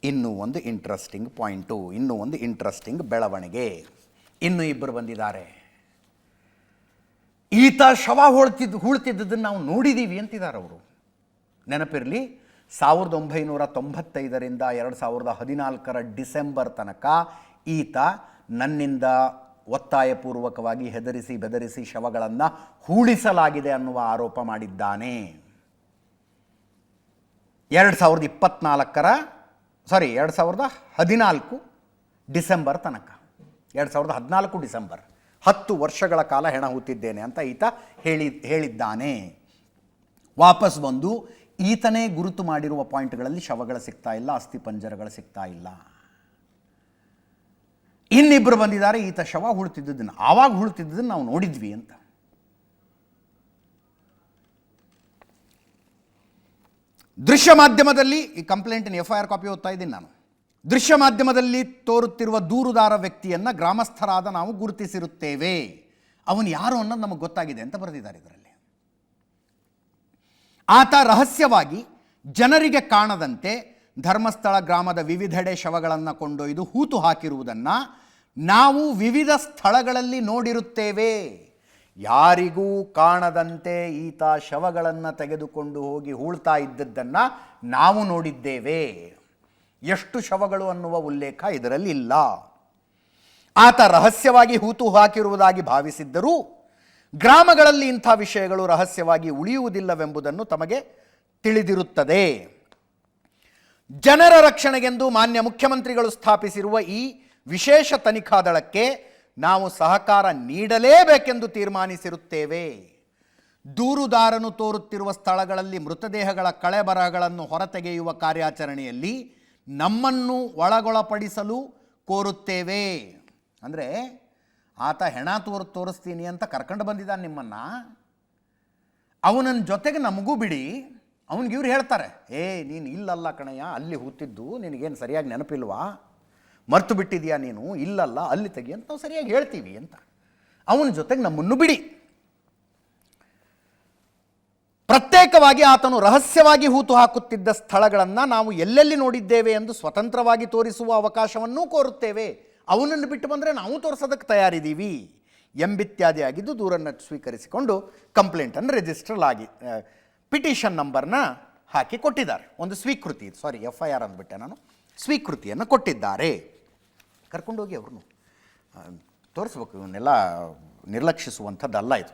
ಇನ್ನೂ ಒಂದು interesting point, ಇನ್ನೂ ಒಂದು ಇಂಟ್ರೆಸ್ಟಿಂಗ್ ಬೆಳವಣಿಗೆ. ಇನ್ನೂ ಇಬ್ಬರು ಬಂದಿದ್ದಾರೆ. ಈತ ಶವ ಹೂಳ್ತಿದ್ದದನ್ನು ನಾವು ನೋಡಿದ್ದೀವಿ ಅಂತಿದ್ದಾರೆ ಅವರು. ನೆನಪಿರಲಿ, 1995ರಿಂದ 2014 ಡಿಸೆಂಬರ್ ತನಕ ಈತ ನನ್ನಿಂದ ಒತ್ತಾಯಪೂರ್ವಕವಾಗಿ ಹೆದರಿಸಿ ಬೆದರಿಸಿ ಶವಗಳನ್ನು ಹೂಳಿಸಲಾಗಿದೆ ಅನ್ನುವ ಆರೋಪ ಮಾಡಿದ್ದಾನೆ. 2014 ಡಿಸೆಂಬರ್ ತನಕ, 2014 ಡಿಸೆಂಬರ್, 10 ವರ್ಷಗಳ ಕಾಲ ಹೆಣ ಹೂತಿದ್ದೇನೆ ಅಂತ ಈತ ಹೇಳಿದ್ದಾನೆ. ವಾಪಸ್ ಬಂದು ಈತನೇ ಗುರುತು ಮಾಡಿರುವ ಪಾಯಿಂಟ್ಗಳಲ್ಲಿ ಶವಗಳು ಸಿಗ್ತಾ ಇಲ್ಲ, ಅಸ್ಥಿಪಂಜರಗಳು ಸಿಗ್ತಾ ಇಲ್ಲ. ಇನ್ನಿಬ್ಬರು ಬಂದಿದ್ದಾರೆ, ಈತ ಶವ ಹೂಳ್ತಿದ್ದದನ್ನು ಆವಾಗ ಹೂಳ್ತಿದ್ದದನ್ನು ನಾವು ನೋಡಿದ್ವಿ ಅಂತ. ದೃಶ್ಯ ಮಾಧ್ಯಮದಲ್ಲಿ ಈ ಕಂಪ್ಲೇಂಟಿನ FIR ಕಾಪಿ ಓದ್ತಾ ಇದ್ದೀನಿ ನಾನು. ದೃಶ್ಯ ಮಾಧ್ಯಮದಲ್ಲಿ ತೋರುತ್ತಿರುವ ದೂರುದಾರ ವ್ಯಕ್ತಿಯನ್ನು ಗ್ರಾಮಸ್ಥರಾದ ನಾವು ಗುರುತಿಸಿರುತ್ತೇವೆ, ಅವನು ಯಾರು ಅನ್ನೋದು ನಮಗೆ ಗೊತ್ತಾಗಿದೆ ಅಂತ ಬರೆದಿದ್ದಾರೆ ಇದರಲ್ಲಿ. ಆತ ರಹಸ್ಯವಾಗಿ ಜನರಿಗೆ ಕಾಣದಂತೆ ಧರ್ಮಸ್ಥಳ ಗ್ರಾಮದ ವಿವಿಧೆಡೆ ಶವಗಳನ್ನು ಕೊಂಡೊಯ್ದು ಹೂತು ಹಾಕಿರುವುದನ್ನು ನಾವು ವಿವಿಧ ಸ್ಥಳಗಳಲ್ಲಿ ನೋಡಿರುತ್ತೇವೆ. ಯಾರಿಗೂ ಕಾಣದಂತೆ ಈತ ಶವಗಳನ್ನು ತೆಗೆದುಕೊಂಡು ಹೋಗಿ ಹೂಳ್ತಾ ಇದ್ದದ್ದನ್ನು ನಾವು ನೋಡಿದ್ದೇವೆ. ಎಷ್ಟು ಶವಗಳು ಅನ್ನುವ ಉಲ್ಲೇಖ ಇದರಲ್ಲಿ ಇಲ್ಲ. ಆತ ರಹಸ್ಯವಾಗಿ ಹೂತು ಹಾಕಿರುವುದಾಗಿ ಭಾವಿಸಿದ್ದರೂ ಗ್ರಾಮಗಳಲ್ಲಿ ಇಂಥ ವಿಷಯಗಳು ರಹಸ್ಯವಾಗಿ ಉಳಿಯುವುದಿಲ್ಲವೆಂಬುದನ್ನು ತಮಗೆ ತಿಳಿದಿರುತ್ತದೆ. ಜನರ ರಕ್ಷಣೆಗೆಂದು ಮಾನ್ಯ ಮುಖ್ಯಮಂತ್ರಿಗಳು ಸ್ಥಾಪಿಸಿರುವ ಈ ವಿಶೇಷ ತನಿಖಾ ದಳಕ್ಕೆ ನಾವು ಸಹಕಾರ ನೀಡಲೇಬೇಕೆಂದು ತೀರ್ಮಾನಿಸಿರುತ್ತೇವೆ. ದೂರುದಾರನು ತೋರುತ್ತಿರುವ ಸ್ಥಳಗಳಲ್ಲಿ ಮೃತದೇಹಗಳ ಕಳೆಬರಹಗಳನ್ನು ಹೊರತೆಗೆಯುವ ಕಾರ್ಯಾಚರಣೆಯಲ್ಲಿ ನಮ್ಮನ್ನು ಒಳಗೊಳಪಡಿಸಲು ಕೋರುತ್ತೇವೆ. ಅಂದರೆ ಆತ ಹೆಣ ತೋರಿಸ್ತೀನಿ ಅಂತ ಕರ್ಕೊಂಡು ಬಂದಿದ್ದಾನೆ ನಿಮ್ಮನ್ನು. ಅವನ ಜೊತೆಗೆ ನಮಗೂ ಬಿಡಿ. ಅವನಿಗೆ ಇವ್ರು ಹೇಳ್ತಾರೆ, ನೀನು ಇಲ್ಲಲ್ಲ ಕಣಯ್ಯ, ಅಲ್ಲಿ ಹೂತಿದ್ದು ನಿನಗೇನು ಸರಿಯಾಗಿ ನೆನಪಿಲ್ವಾ, ಮರ್ತು ಬಿಟ್ಟಿದೆಯಾ ನೀನು, ಇಲ್ಲಲ್ಲ ಅಲ್ಲಿ ತೆಗಿ ಅಂತ ನಾವು ಸರಿಯಾಗಿ ಹೇಳ್ತೀವಿ ಅಂತ. ಅವನ ಜೊತೆಗೆ ನಮ್ಮನ್ನು ಬಿಡಿ. ಪ್ರತ್ಯೇಕವಾಗಿ ಆತನು ರಹಸ್ಯವಾಗಿ ಹೂತು ಹಾಕುತ್ತಿದ್ದ ಸ್ಥಳಗಳನ್ನು ನಾವು ಎಲ್ಲೆಲ್ಲಿ ನೋಡಿದ್ದೇವೆ ಎಂದು ಸ್ವತಂತ್ರವಾಗಿ ತೋರಿಸುವ ಅವಕಾಶವನ್ನೂ ಕೋರುತ್ತೇವೆ. ಅವನನ್ನು ಬಿಟ್ಟು ಬಂದರೆ ನಾವು ತೋರಿಸೋದಕ್ಕೆ ತಯಾರಿದ್ದೀವಿ ಎಂಬಿತ್ಯಾದಿ ಆಗಿದ್ದು ದೂರನ್ನು ಸ್ವೀಕರಿಸಿಕೊಂಡು ಕಂಪ್ಲೇಂಟನ್ನು ರಿಜಿಸ್ಟರ್ ಆಗಿ ಪಿಟಿಷನ್ ನಂಬರ್ನ ಹಾಕಿ ಕೊಟ್ಟಿದ್ದಾರೆ. ಒಂದು ಸ್ವೀಕೃತಿ, FIR ಅಂದ್ಬಿಟ್ಟೆ ನಾನು, ಸ್ವೀಕೃತಿಯನ್ನು ಕೊಟ್ಟಿದ್ದಾರೆ. ಕರ್ಕೊಂಡೋಗಿ ಅವ್ರನ್ನು ತೋರಿಸ್ಬೇಕು. ಇವನ್ನೆಲ್ಲ ನಿರ್ಲಕ್ಷಿಸುವಂಥದ್ದಲ್ಲ ಇದು.